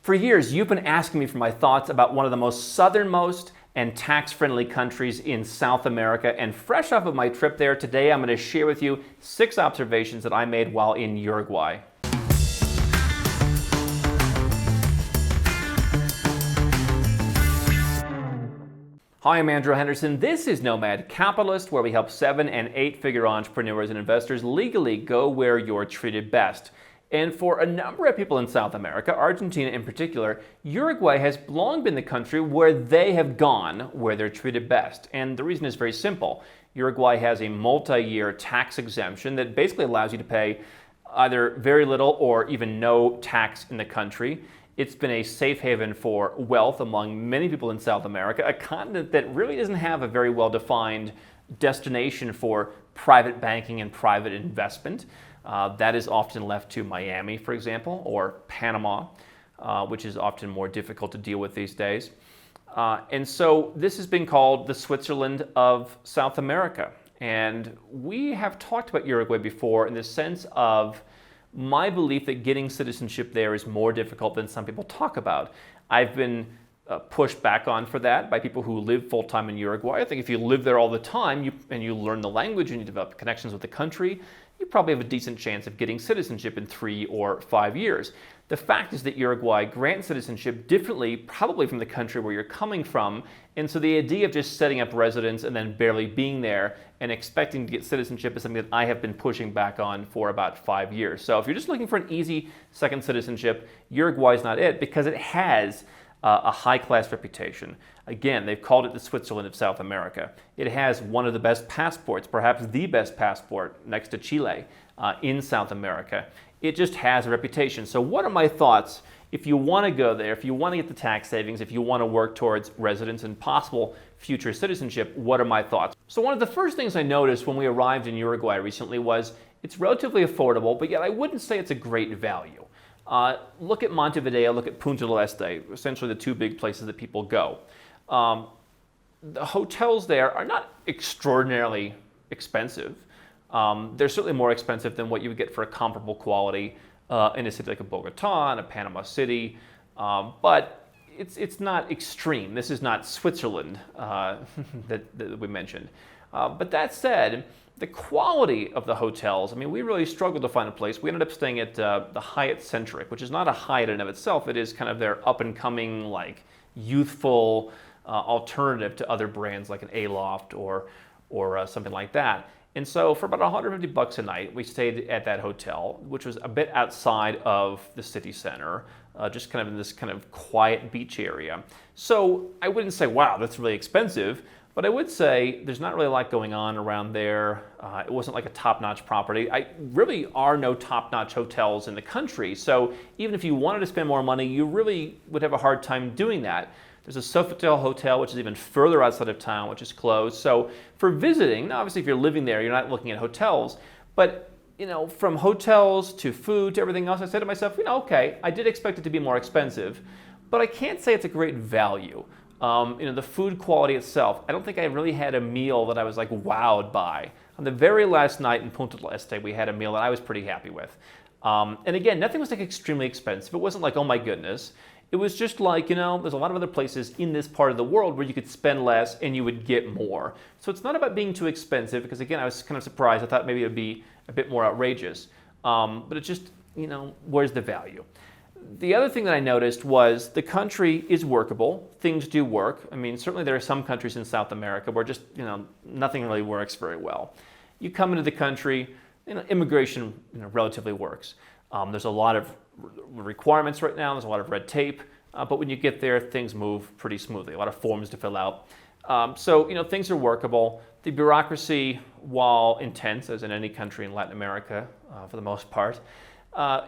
For years, you've been asking me for my thoughts about one of the most southernmost and tax-friendly countries in South America, and fresh off of my trip there, today I'm going to share with you 6 observations that I made while in Uruguay. Hi, I'm Andrew Henderson. This is Nomad Capitalist, where we help 7- and 8-figure entrepreneurs and investors legally go where you're treated best. And for a number of people in South America, Argentina in particular, Uruguay has long been the country where they have gone where they're treated best. And the reason is very simple. Uruguay has a multi-year tax exemption that basically allows you to pay either very little or even no tax in the country. It's been a safe haven for wealth among many people in South America, a continent that really doesn't have a very well-defined destination for private banking and private investment. That is often left to Miami, for example, or Panama, which is often more difficult to deal with these days. And so this has been called the Switzerland of South America. And we have talked about Uruguay before in the sense of my belief that getting citizenship there is more difficult than some people talk about. I've been pushed back on for that by people who live full-time in Uruguay. I think if you live there all the time and you learn the language and you develop connections with the country, you probably have a decent chance of getting citizenship in 3 or 5 years. The fact is that Uruguay grants citizenship differently, probably from the country where you're coming from, and so the idea of just setting up residence and then barely being there and expecting to get citizenship is something that I have been pushing back on for about 5 years. So if you're just looking for an easy second citizenship, Uruguay is not it, because it has a high-class reputation. Again, they've called it the Switzerland of South America. It has one of the best passports, perhaps the best passport next to Chile in South America. It just has a reputation. So what are my thoughts if you want to go there, if you want to get the tax savings, if you want to work towards residence and possible future citizenship, what are my thoughts? So one of the first things I noticed when we arrived in Uruguay recently was it's relatively affordable, but yet I wouldn't say it's a great value. Look at Montevideo, look at Punta del Este, essentially the 2 big places that people go. The hotels there are not extraordinarily expensive. They're certainly more expensive than what you would get for a comparable quality in a city like a Bogota and a Panama City, but it's not extreme. This is not Switzerland that we mentioned. But that said, the quality of the hotels, I mean, we really struggled to find a place. We ended up staying at the Hyatt Centric, which is not a Hyatt in and of itself. It is kind of their up-and-coming, like, youthful alternative to other brands like an Aloft or something like that. And so for about $150 a night, we stayed at that hotel, which was a bit outside of the city center, just kind of in this kind of quiet beach area. So I wouldn't say, wow, that's really expensive, but I would say there's not really a lot going on around there. It wasn't like a top-notch property. Really are no top-notch hotels in the country, so even if you wanted to spend more money, you really would have a hard time doing that. There's a Sofitel Hotel, which is even further outside of town, which is closed. So for visiting, now obviously if you're living there, you're not looking at hotels, but from hotels to food to everything else, I said to myself, okay, I did expect it to be more expensive, but I can't say it's a great value. The food quality itself, I don't think I really had a meal that I was like wowed by. On the very last night in Punta del Este, we had a meal that I was pretty happy with. And again, nothing was like extremely expensive. It wasn't like, oh my goodness. It was just like, there's a lot of other places in this part of the world where you could spend less and you would get more. So it's not about being too expensive, because again, I was kind of surprised. I thought maybe it would be a bit more outrageous. But it's just, where's the value? The other thing that I noticed was the country is workable. Things do work. I mean, certainly there are some countries in South America where just, nothing really works very well. You come into the country, immigration, relatively works. There's a lot of requirements right now. There's a lot of red tape. But when you get there, things move pretty smoothly. A lot of forms to fill out. So, things are workable. The bureaucracy, while intense, as in any country in Latin America, for the most part,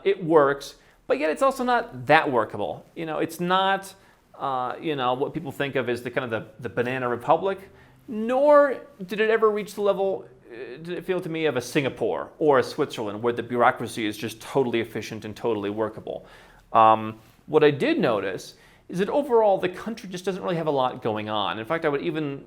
it works. But yet it's also not that workable. It's not, what people think of as the kind of the banana republic, nor did it ever reach the level, did it feel to me, of a Singapore or a Switzerland, where the bureaucracy is just totally efficient and totally workable. What I did notice is that overall the country just doesn't really have a lot going on. In fact, I would even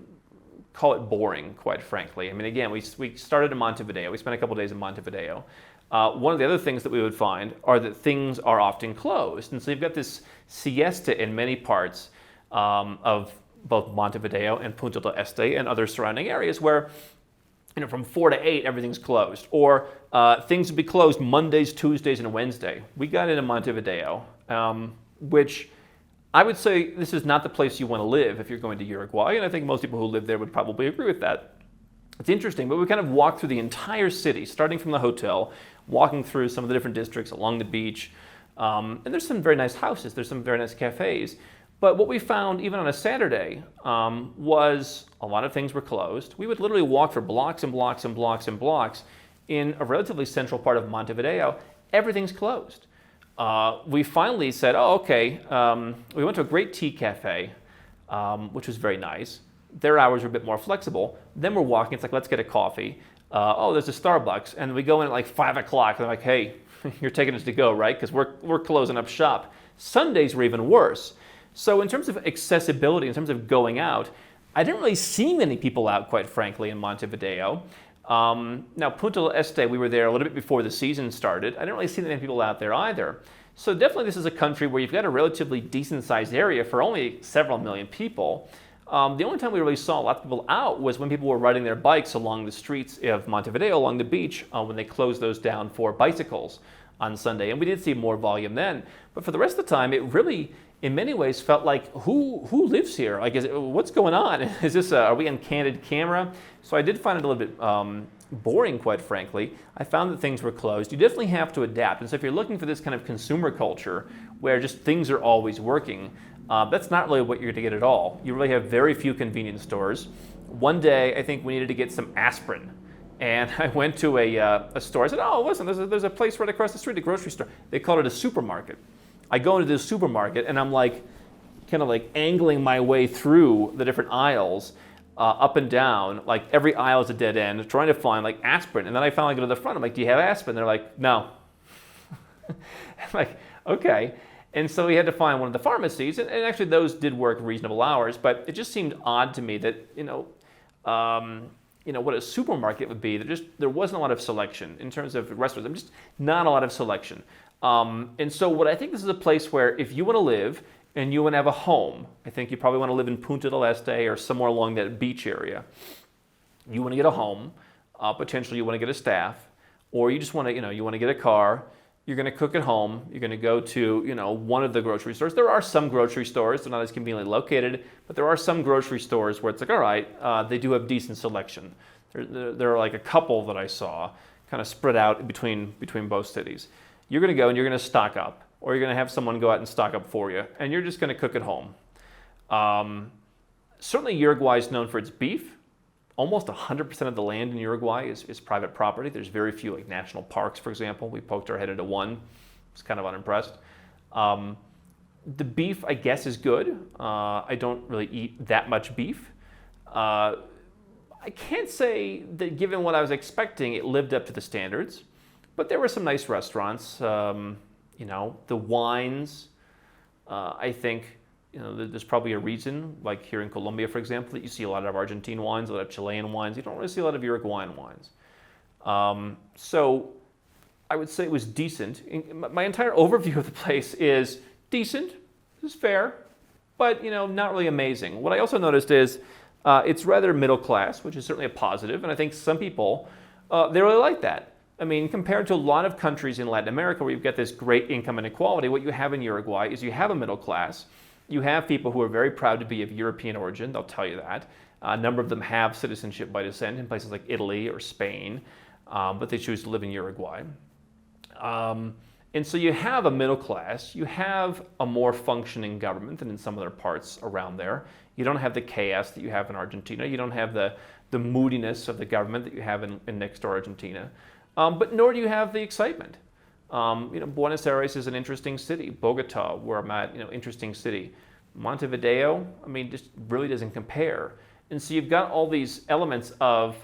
call it boring, quite frankly. I mean, again, we started in Montevideo. We spent a couple days in Montevideo. one of the other things that we would find are that things are often closed. And so you've got this siesta in many parts of both Montevideo and Punta del Este and other surrounding areas where, from 4 to 8, everything's closed. Or things would be closed Mondays, Tuesdays, and Wednesday. We got into Montevideo, which I would say this is not the place you want to live if you're going to Uruguay, and I think most people who live there would probably agree with that. It's interesting, but we kind of walked through the entire city, starting from the hotel, walking through some of the different districts along the beach, and there's some very nice houses, there's some very nice cafes. But what we found, even on a Saturday, was a lot of things were closed. We would literally walk for blocks and blocks and blocks and blocks in a relatively central part of Montevideo. Everything's closed. We finally said, oh, okay. We went to a great tea cafe, which was very nice. Their hours were a bit more flexible. Then we're walking. It's like, let's get a coffee. Oh, there's a Starbucks. And we go in at like 5 o'clock. They're like, hey, you're taking us to go, right? Because we're closing up shop. Sundays were even worse. So in terms of accessibility, in terms of going out, I didn't really see many people out, quite frankly, in Montevideo. Now, Punta del Este, we were there a little bit before the season started. I didn't really see many people out there either. So definitely this is a country where you've got a relatively decent-sized area for only several million people. The only time we really saw a lot of people out was when people were riding their bikes along the streets of Montevideo, along the beach, when they closed those down for bicycles on Sunday. And we did see more volume then. But for the rest of the time, it really, in many ways, felt like, who lives here? Like, what's going on? Is this, are we on candid camera? So I did find it a little bit boring, quite frankly. I found that things were closed. You definitely have to adapt. And so if you're looking for this kind of consumer culture where just things are always working, that's not really what you're going to get at all. You really have very few convenience stores. One day, I think we needed to get some aspirin. And I went to a store. I said, oh, listen, there's a place right across the street, a grocery store. They called it a supermarket. I go into this supermarket, and I'm like, kind of like angling my way through the different aisles, up and down. Like every aisle is a dead end, trying to find like aspirin. And then I finally go to the front. I'm like, do you have aspirin? They're like, no. I'm like, okay. And so we had to find one of the pharmacies, and actually those did work reasonable hours, but it just seemed odd to me that, what a supermarket would be, there wasn't a lot of selection in terms of restaurants. Just not a lot of selection. And so what I think this is a place where if you want to live and you want to have a home, I think you probably want to live in Punta del Este or somewhere along that beach area. You want to get a home, potentially you want to get a staff, or you just want to, you want to get a car. You're going to cook at home. You're going to go to, one of the grocery stores. There are some grocery stores. They're not as conveniently located, but there are some grocery stores where it's like, all right, they do have decent selection. There are like a couple that I saw kind of spread out between both cities. You're going to go and you're going to stock up, or you're going to have someone go out and stock up for you, and you're just going to cook at home. Certainly Uruguay is known for its beef. Almost 100% of the land in Uruguay is private property. There's very few like national parks, for example. We poked our head into one. I was kind of unimpressed. The beef, I guess, is good. I don't really eat that much beef. I can't say that given what I was expecting, it lived up to the standards. But there were some nice restaurants. The wines, I think, there's probably a reason, like here in Colombia, for example, that you see a lot of Argentine wines, a lot of Chilean wines. You don't really see a lot of Uruguayan wines. So I would say it was decent. My entire overview of the place is decent, it's fair, but not really amazing. What I also noticed is it's rather middle class, which is certainly a positive, and I think some people, they really like that. I mean, compared to a lot of countries in Latin America where you've got this great income inequality, what you have in Uruguay is you have a middle class. You have people who are very proud to be of European origin, they'll tell you that. A number of them have citizenship by descent in places like Italy or Spain, but they choose to live in Uruguay. And so you have a middle class, you have a more functioning government than in some other parts around there. You don't have the chaos that you have in Argentina. You don't have the moodiness of the government that you have in next door Argentina. But nor do you have the excitement. Buenos Aires is an interesting city. Bogota, where I'm at, interesting city. Montevideo, just really doesn't compare. And so you've got all these elements of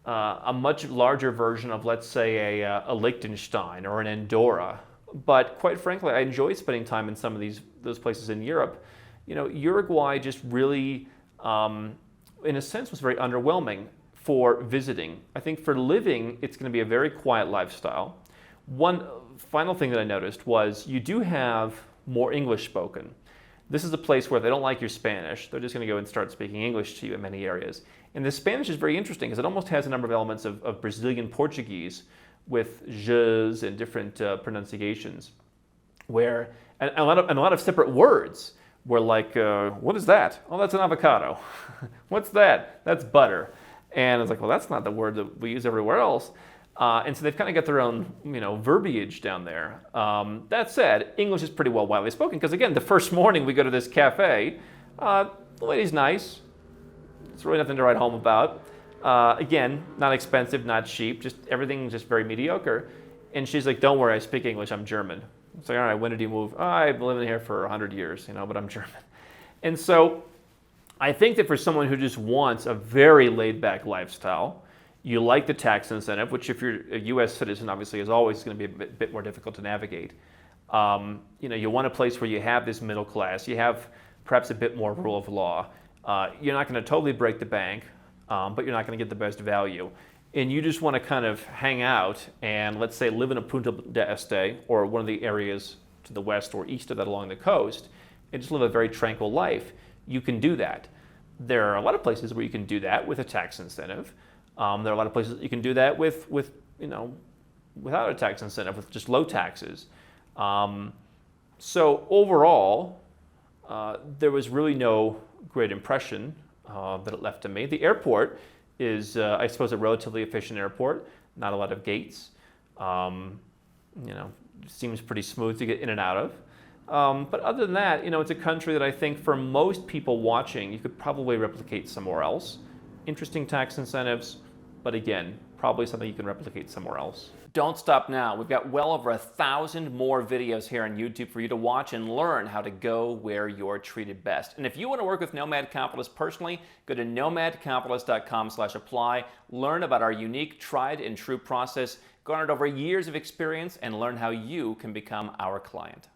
a much larger version of, let's say, a Liechtenstein or an Andorra. But quite frankly, I enjoy spending time in some of those places in Europe. Uruguay just really, in a sense, was very underwhelming for visiting. I think for living, it's going to be a very quiet lifestyle. One final thing that I noticed was you do have more English spoken. This is a place where they don't like your Spanish. They're just going to go and start speaking English to you in many areas. And the Spanish is very interesting because it almost has a number of elements of Brazilian Portuguese with z's and different pronunciations, where and a lot of separate words were like, what is that? Oh, that's an avocado. What's that? That's butter. And it's like, well, that's not the word that we use everywhere else. And so they've kind of got their own, verbiage down there. That said, English is pretty well widely spoken because, again, the first morning we go to this cafe, the lady's nice. It's really nothing to write home about. Again, not expensive, not cheap, just everything just very mediocre. And she's like, don't worry, I speak English, I'm German. It's like, all right, when did you move? Oh, I've been living here for 100 years, but I'm German. And so I think that for someone who just wants a very laid-back lifestyle, you like the tax incentive, which if you're a U.S. citizen, obviously is always going to be a bit more difficult to navigate. You want a place where you have this middle class, you have perhaps a bit more rule of law. You're not going to totally break the bank, but you're not going to get the best value. And you just want to kind of hang out and, let's say, live in a Punta del Este or one of the areas to the west or east of that along the coast and just live a very tranquil life. You can do that. There are a lot of places where you can do that with a tax incentive. There are a lot of places that you can do that with without a tax incentive, with just low taxes. So overall, there was really no great impression that it left on me. The airport is, I suppose, a relatively efficient airport. Not a lot of gates. Seems pretty smooth to get in and out of. But other than that, it's a country that I think for most people watching, you could probably replicate somewhere else. Interesting tax incentives, but again, probably something you can replicate somewhere else. Don't stop now. We've got well over 1,000 more videos here on YouTube for you to watch and learn how to go where you're treated best. And if you want to work with Nomad Capitalist personally, go to nomadcapitalist.com/apply, learn about our unique, tried and true process, garnered over years of experience, and learn how you can become our client.